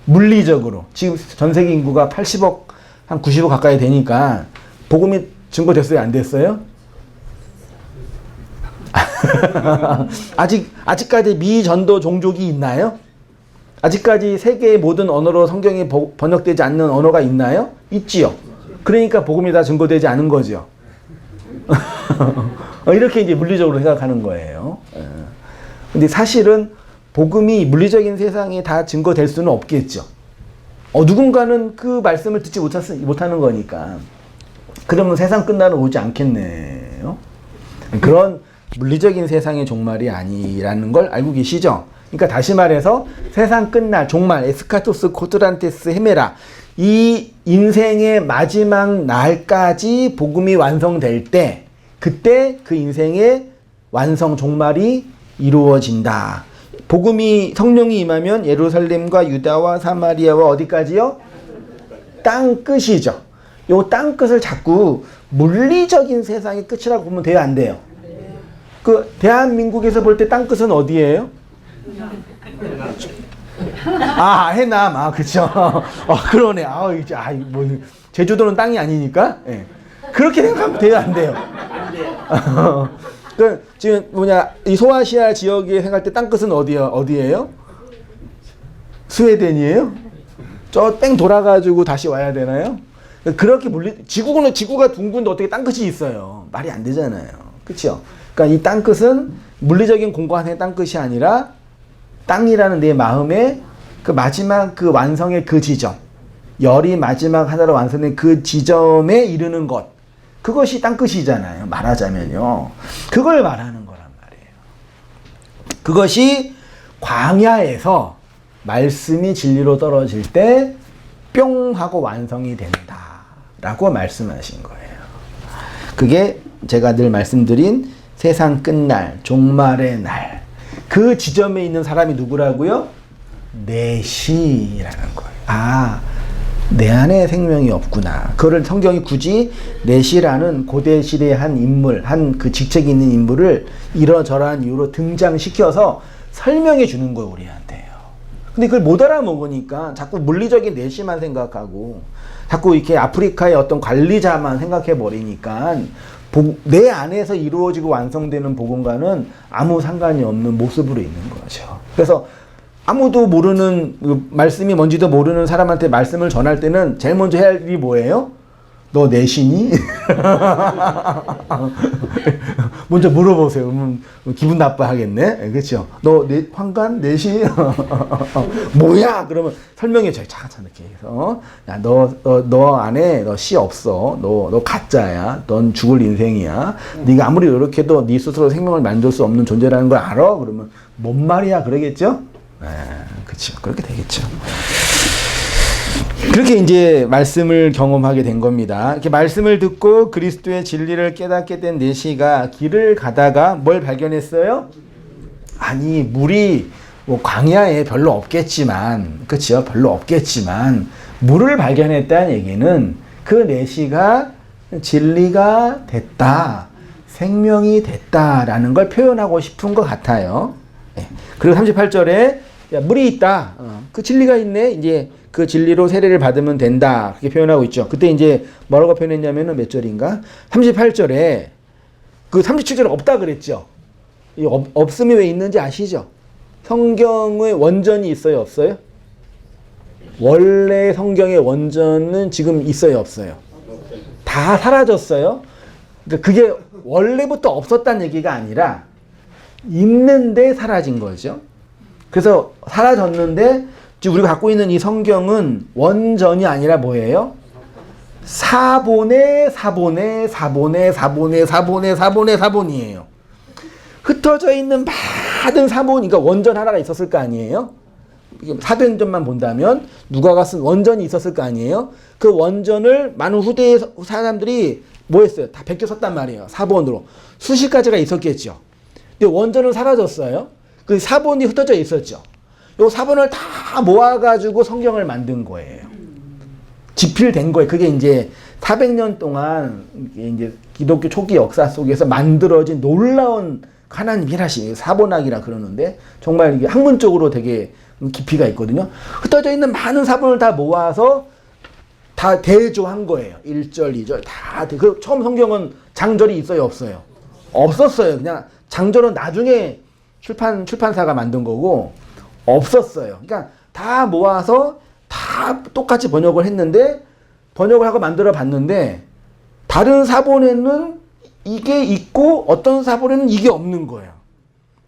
물리적으로. 지금 전 세계 인구가 80억, 한 90억 가까이 되니까 복음이 증거됐어요? 안 됐어요? 아직까지 미전도 종족이 있나요? 아직까지 세계의 모든 언어로 성경이 번역되지 않는 언어가 있나요? 있지요. 그러니까 복음이 다 증거되지 않은 거죠. 이렇게 이제 물리적으로 생각하는 거예요. 근데 사실은 복음이 물리적인 세상에 다 증거될 수는 없겠죠. 누군가는 그 말씀을 듣지 못하는 거니까. 그러면 세상 끝나는 오지 않겠네요. 그런 물리적인 세상의 종말이 아니라는 걸 알고 계시죠? 그러니까 다시 말해서 세상 끝날 종말, 에스카토스 코트란테스 헤메라, 이 인생의 마지막 날까지 복음이 완성될 때, 그때 그 인생의 완성 종말이 이루어진다. 복음이 성령이 임하면 예루살렘과 유다와 사마리아와 어디까지요? 땅 끝이죠. 요 땅 끝을 자꾸 물리적인 세상의 끝이라고 보면 돼요, 안 돼요? 그 대한민국에서 볼 때 땅 끝은 어디예요? 해남. 그쵸. 그러네. 이제, 제주도는 땅이 아니니까. 예. 그렇게 생각하면 돼요, 안 돼요? 그, 지금 이 소아시아 지역에 생각할 때 땅 끝은 어디예요? 스웨덴이에요? 저 뺑 돌아가지고 다시 와야 되나요? 그렇게 지구가 둥근데 어떻게 땅 끝이 있어요? 말이 안 되잖아요. 그쵸? 그러니까 이 땅 끝은 물리적인 공간의 땅 끝이 아니라 땅이라는 내 마음의 그 마지막 그 완성의 그 지점, 열이 마지막 하나로 완성된 그 지점에 이르는 것, 그것이 땅 끝이잖아요. 말하자면요. 그걸 말하는 거란 말이에요. 그것이 광야에서 말씀이 진리로 떨어질 때 뿅 하고 완성이 된다라고 말씀하신 거예요. 그게 제가 늘 말씀드린 세상 끝날, 종말의 날, 그 지점에 있는 사람이 누구라고요? 내시라는 거예요. 내 안에 생명이 없구나. 그거를 성경이 굳이 내시라는 고대 시대의 한 인물, 한 그 직책이 있는 인물을 이러저러한 이유로 등장시켜서 설명해 주는 거예요, 우리한테요. 근데 그걸 못 알아먹으니까 자꾸 물리적인 내시만 생각하고 자꾸 이렇게 아프리카의 어떤 관리자만 생각해 버리니까 내 안에서 이루어지고 완성되는 복음과는 아무 상관이 없는 모습으로 있는 거죠. 그래서 아무도 모르는, 말씀이 뭔지도 모르는 사람한테 말씀을 전할 때는 제일 먼저 해야 할 일이 뭐예요? 너 내시니? 먼저 물어보세요. 그러면 기분 나빠하겠네. 그렇죠? 너 환관 내시? 뭐야? 그러면 설명해줘요. 차근차근 이렇게 해서. 야, 너 안에 너 씨 없어. 너 가짜야. 넌 죽을 인생이야. 네가 아무리 이렇게도 네 스스로 생명을 만들 수 없는 존재라는 걸 알아? 그러면 뭔 말이야? 그러겠죠? 그렇죠. 그렇게 되겠죠. 그렇게 이제 말씀을 경험하게 된 겁니다. 이렇게 말씀을 듣고 그리스도의 진리를 깨닫게 된 내시가 길을 가다가 뭘 발견했어요? 물이 광야에 별로 없겠지만, 그렇죠? 별로 없겠지만 물을 발견했다는 얘기는 그 내시가 진리가 됐다, 생명이 됐다라는 걸 표현하고 싶은 것 같아요. 그리고 38절에 물이 있다. 그 진리가 있네. 이제 그 진리로 세례를 받으면 된다. 그렇게 표현하고 있죠. 그때 이제 뭐라고 표현했냐면은 몇 절인가? 38절에 그 37절에 없다 그랬죠. 이 없음이 왜 있는지 아시죠? 성경의 원전이 있어요, 없어요? 원래 성경의 원전은 지금 있어요, 없어요? 다 사라졌어요. 그러니까 그게 원래부터 없었다는 얘기가 아니라 있는데 사라진 거죠. 그래서 사라졌는데 지금 우리가 갖고 있는 이 성경은 원전이 아니라 뭐예요? 사본의 사본의 사본의 사본의 사본의 사본의 사본이에요. 흩어져 있는 많은 사본, 그러니까 원전 하나가 있었을 거 아니에요? 사도행전만 본다면 누가가 쓴 원전이 있었을 거 아니에요? 그 원전을 많은 후대의 사람들이 뭐 했어요? 다 베껴 썼단 말이에요. 사본으로. 수십 가지가 있었겠죠. 근데 원전은 사라졌어요. 그 사본이 흩어져 있었죠. 요 사본을 다 모아가지고 성경을 만든 거예요. 집필된 거예요. 그게 이제 400년 동안 이제 기독교 초기 역사 속에서 만들어진 놀라운 하나님 일하시 사본학이라 그러는데 정말 이게 학문적으로 되게 깊이가 있거든요. 흩어져 있는 많은 사본을 다 모아서 다 대조한 거예요. 1절, 2절 다. 처음 성경은 장절이 있어요, 없어요? 없었어요. 그냥 장조는 나중에 출판사가 만든 거고 없었어요. 그러니까 다 모아서 다 똑같이 번역을 했는데 번역을 하고 만들어 봤는데 다른 사본에는 이게 있고 어떤 사본에는 이게 없는 거예요.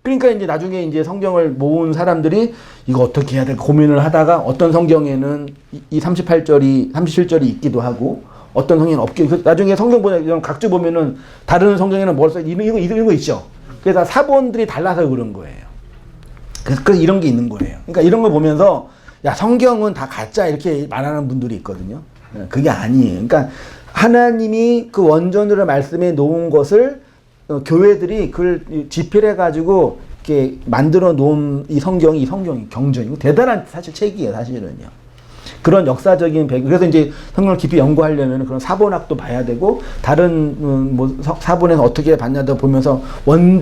그러니까 이제 나중에 이제 성경을 모은 사람들이 이거 어떻게 해야 될까 고민을 하다가 어떤 성경에는 이 37절이 있기도 하고 어떤 성경에는 없기도 나중에 성경 보면 이런 각주 보면은 다른 성경에는 뭘 써 이런 거 있죠. 그래서 사본들이 달라서 그런 거예요. 그래서 이런 게 있는 거예요. 그러니까 이런 걸 보면서 야 성경은 다 가짜 이렇게 말하는 분들이 있거든요. 그게 아니에요. 그러니까 하나님이 그 원전으로 말씀해 놓은 것을 교회들이 그걸 집필해 가지고 이렇게 만들어 놓은 이 성경이 경전이고 대단한 사실 책이에요. 사실은요. 그런 역사적인 배경. 그래서 이제 성경을 깊이 연구하려면 그런 사본학도 봐야 되고 다른 뭐 사본에서 어떻게 봤냐도 보면서 원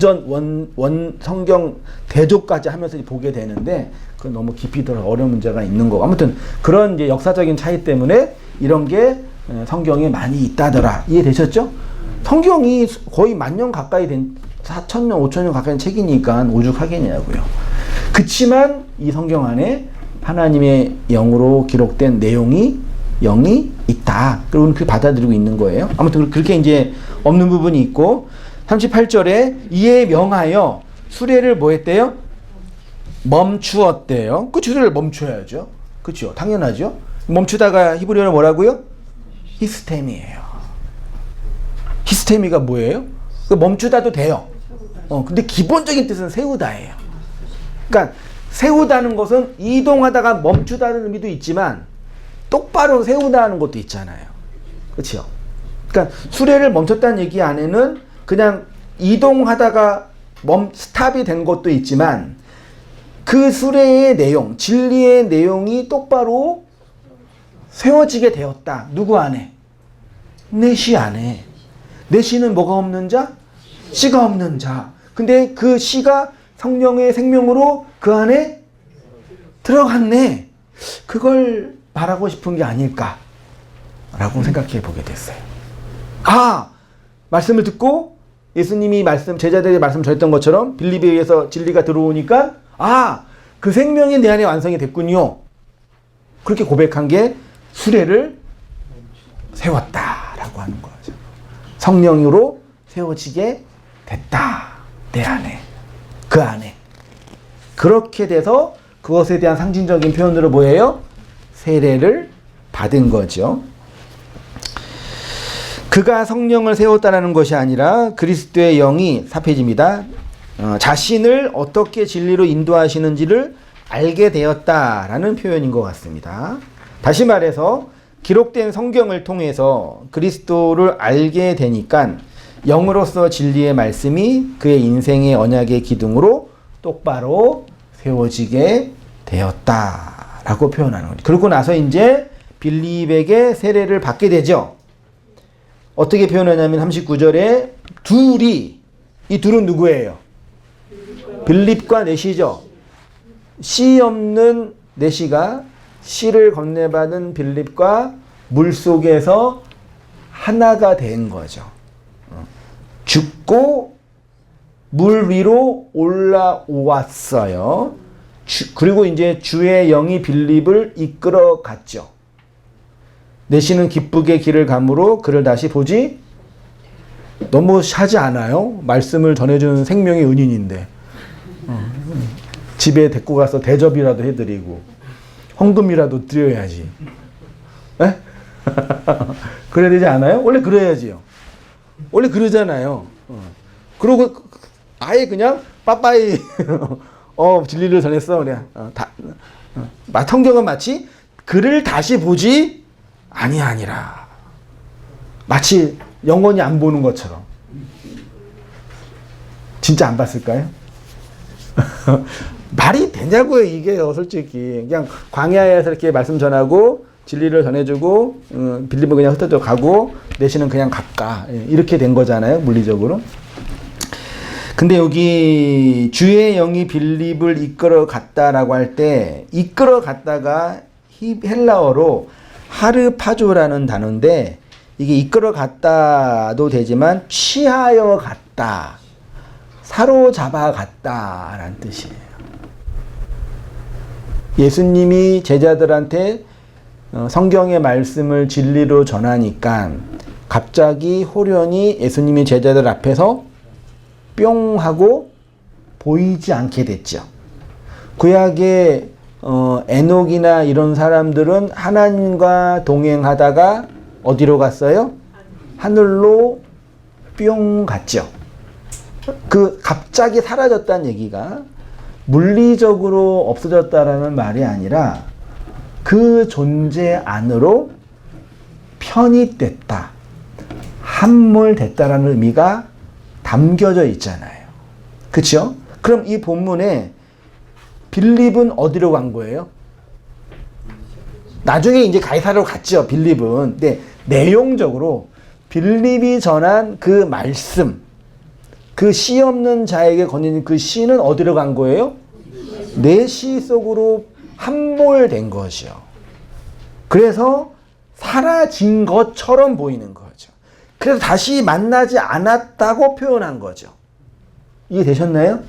성경 대조까지 하면서 보게 되는데 그 너무 깊이 들어 어려운 문제가 있는 거고 아무튼 그런 이제 역사적인 차이 때문에 이런 게 성경에 많이 있다더라. 이해되셨죠? 성경이 거의 10,000년 가까이 된 4,000년, 5,000년 가까이 된 책이니까 오죽하겠냐고요. 그치만 이 성경 안에 하나님의 영으로 기록된 영이 있다. 그리고 그렇게 받아들이고 있는 거예요. 아무튼 그렇게 이제 없는 부분이 있고 38절에 이에 명하여 수레를 뭐 했대요? 멈추었대요. 그 수레를 멈춰야죠. 그렇죠? 당연하죠. 멈추다가 히브리어로 뭐라고요? 히스템이에요. 히스테미가 뭐예요? 멈추다도 돼요. 근데 기본적인 뜻은 세우다예요. 그러니까 세우다는 것은 이동하다가 멈추다는 의미도 있지만 똑바로 세우다는 것도 있잖아요. 그렇죠? 그러니까 수레를 멈췄다는 얘기 안에는 그냥 이동하다가 스탑이 된 것도 있지만 그 수레의 내용, 진리의 내용이 똑바로 세워지게 되었다. 누구 안에? 내 시 안에. 내 시는 뭐가 없는 자? 씨가 없는 자. 근데 그 씨가 성령의 생명으로 그 안에 들어갔네. 그걸 말하고 싶은 게 아닐까라고 생각해 보게 됐어요. 말씀을 듣고 예수님이 제자들의 말씀 전했던 것처럼 빌립에 의해서 진리가 들어오니까 그 생명이 내 안에 완성이 됐군요. 그렇게 고백한 게 수레를 세웠다라고 하는 거죠. 성령으로 세워지게 됐다. 내 안에. 그 안에. 그렇게 돼서 그것에 대한 상징적인 표현으로 뭐예요? 세례를 받은 거죠. 그가 성령을 세웠다는 것이 아니라 그리스도의 영이 4페이지입니다. 자신을 어떻게 진리로 인도하시는지를 알게 되었다라는 표현인 것 같습니다. 다시 말해서 기록된 성경을 통해서 그리스도를 알게 되니까 영으로서 진리의 말씀이 그의 인생의 언약의 기둥으로 똑바로 세워지게 되었다라고 표현하는 거죠. 그러고 나서 이제 빌립에게 세례를 받게 되죠. 어떻게 표현하냐면 39절에 이 둘은 누구예요? 빌립과 내시죠. 씨 없는 내시가 씨를 건네받은 빌립과 물속에서 하나가 된 거죠. 죽고 물 위로 올라왔어요. 그리고 이제 주의 영이 빌립을 이끌어 갔죠. 내시는 기쁘게 길을 가므로 그를 다시 보지 너무 하지 않아요? 말씀을 전해주는 생명의 은인인데 집에 데리고 가서 대접이라도 해드리고 헌금이라도 드려야지. 에? 그래야 되지 않아요? 원래 그래야지요. 원래 그러잖아요. 그러고 아예 그냥 빠빠이 진리를 전했어. 그냥 성경은 마치 그를 다시 보지 아니라 마치 영원히 안 보는 것처럼. 진짜 안 봤을까요? 말이 되냐고요, 이게요, 솔직히. 그냥 광야에서 이렇게 말씀 전하고 진리를 전해주고 빌립은 그냥 흩어져 가고 내시는 그냥 갈까 이렇게 된 거잖아요, 물리적으로. 근데 여기 주의 영이 빌립을 이끌어 갔다라고 할 때 이끌어 갔다가 헬라어로 하르파조라는 단어인데 이게 이끌어 갔다도 되지만 취하여 갔다, 사로잡아 갔다라는 뜻이에요. 예수님이 제자들한테 성경의 말씀을 진리로 전하니까 갑자기 호련히 예수님이 제자들 앞에서 뿅 하고 보이지 않게 됐죠. 구약의 에녹이나 이런 사람들은 하나님과 동행하다가 어디로 갔어요? 하늘로 뿅 갔죠. 그 갑자기 사라졌다는 얘기가 물리적으로 없어졌다라는 말이 아니라 그 존재 안으로 편입됐다, 함몰됐다라는 의미가 담겨져 있잖아요. 그렇죠? 그럼 이 본문에 빌립은 어디로 간 거예요? 나중에 이제 가이사라로 갔죠, 빌립은. 근데 내용적으로 빌립이 전한 그 말씀, 그 씨 없는 자에게 건네는 그 씨는 어디로 간 거예요? 내 씨 속으로 함몰된 것이요. 그래서 사라진 것처럼 보이는 거죠. 그래서 다시 만나지 않았다고 표현한 거죠. 이해되셨나요?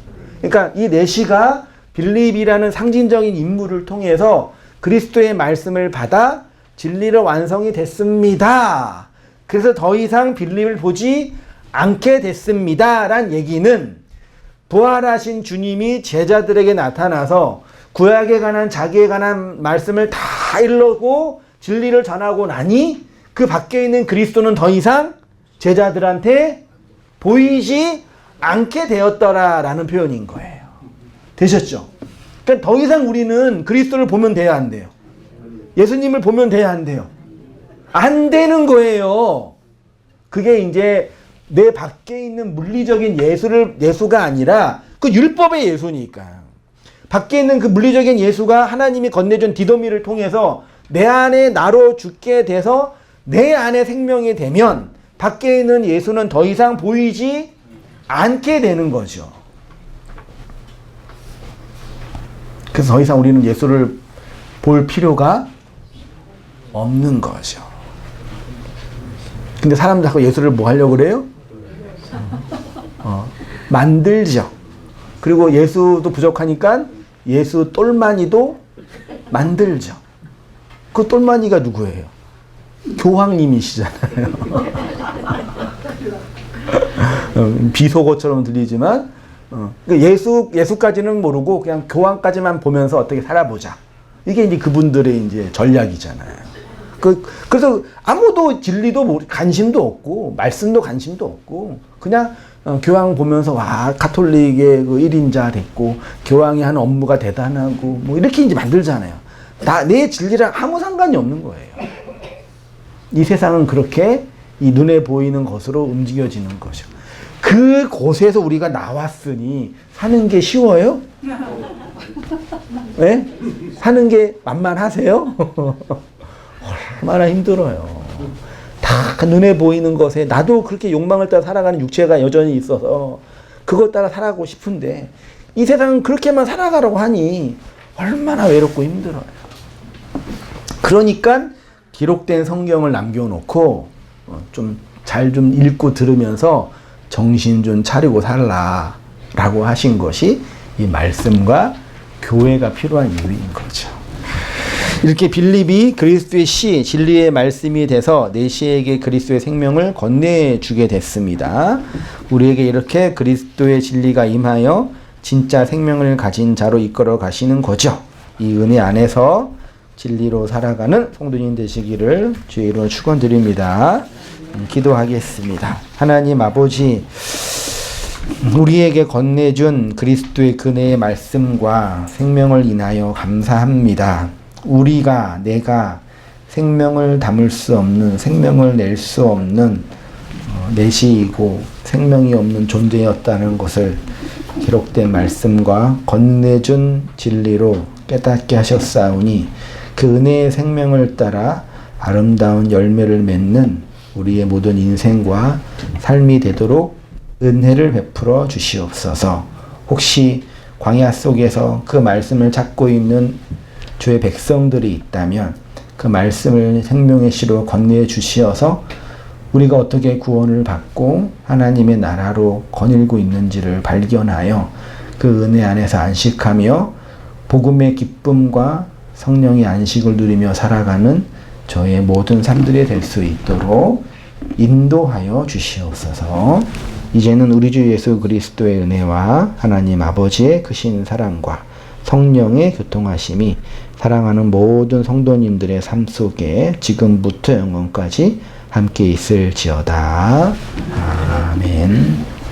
그러니까 이 내시가 빌립이라는 상징적인 인물을 통해서 그리스도의 말씀을 받아 진리로 완성이 됐습니다. 그래서 더 이상 빌립을 보지 않게 됐습니다. 란 얘기는 부활하신 주님이 제자들에게 나타나서 구약에 관한 자기에 관한 말씀을 다 일러고 진리를 전하고 나니 그 밖에 있는 그리스도는 더 이상 제자들한테 보이지 않게 되었더라라는 표현인 거예요. 되셨죠? 그러니까 더 이상 우리는 그리스도를 보면 돼야 안 돼요? 예수님을 보면 돼야 안 돼요? 안 되는 거예요. 그게 이제 내 밖에 있는 물리적인 예수가 아니라 그 율법의 예수니까. 밖에 있는 그 물리적인 예수가 하나님이 건네준 디도미를 통해서 내 안에 나로 죽게 돼서 내 안에 생명이 되면 밖에 있는 예수는 더 이상 보이지 않게 되는 거죠. 그래서 더 이상 우리는 예수를 볼 필요가 없는 거죠. 근데 사람들 자꾸 예수를 뭐 하려고 그래요? 만들죠. 그리고 예수도 부족하니까 예수 똘마니도 만들죠. 그 똘마니가 누구예요? 교황님이시잖아요. 비속어처럼 들리지만 예수까지는 모르고 그냥 교황까지만 보면서 어떻게 살아보자. 이게 이제 그분들의 이제 전략이잖아요. 그래서 아무도 진리도 관심도 없고 말씀도 관심도 없고 그냥 교황 보면서 와 가톨릭의 그 1인자 됐고 교황이 하는 업무가 대단하고 뭐 이렇게 이제 만들잖아요. 내 진리랑 아무 상관이 없는 거예요. 이 세상은 그렇게 이 눈에 보이는 것으로 움직여지는 거죠. 그곳에서 우리가 나왔으니 사는 게 쉬워요? 네? 사는 게 만만하세요? 얼마나 힘들어요. 다 눈에 보이는 것에 나도 그렇게 욕망을 따라 살아가는 육체가 여전히 있어서 그것 따라 살아가고 싶은데 이 세상은 그렇게만 살아가라고 하니 얼마나 외롭고 힘들어요. 그러니까 기록된 성경을 남겨놓고 좀 잘 좀 읽고 들으면서 정신 좀 차리고 살라 라고 하신 것이 이 말씀과 교회가 필요한 이유인 거죠. 이렇게 빌립이 그리스도의 씨, 진리의 말씀이 돼서 내시에게 그리스도의 생명을 건네주게 됐습니다. 우리에게 이렇게 그리스도의 진리가 임하여 진짜 생명을 가진 자로 이끌어 가시는 거죠. 이 은혜 안에서 진리로 살아가는 성도님 되시기를 주의 이름으로 축원드립니다. 기도하겠습니다. 하나님 아버지, 우리에게 건네준 그리스도의 그네의 말씀과 생명을 인하여 감사합니다. 내가 생명을 담을 수 없는, 생명을 낼 수 없는 내시이고 생명이 없는 존재였다는 것을 기록된 말씀과 건네준 진리로 깨닫게 하셨사오니 그 은혜의 생명을 따라 아름다운 열매를 맺는 우리의 모든 인생과 삶이 되도록 은혜를 베풀어 주시옵소서. 혹시 광야 속에서 그 말씀을 찾고 있는 주의 백성들이 있다면 그 말씀을 생명의 씨로 건네해 주시어서 우리가 어떻게 구원을 받고 하나님의 나라로 거닐고 있는지를 발견하여 그 은혜 안에서 안식하며 복음의 기쁨과 성령의 안식을 누리며 살아가는 저의 모든 삶들이 될 수 있도록 인도하여 주시옵소서. 이제는 우리 주 예수 그리스도의 은혜와 하나님 아버지의 크신 사랑과 성령의 교통하심이 사랑하는 모든 성도님들의 삶 속에 지금부터 영원까지 함께 있을지어다. 아멘.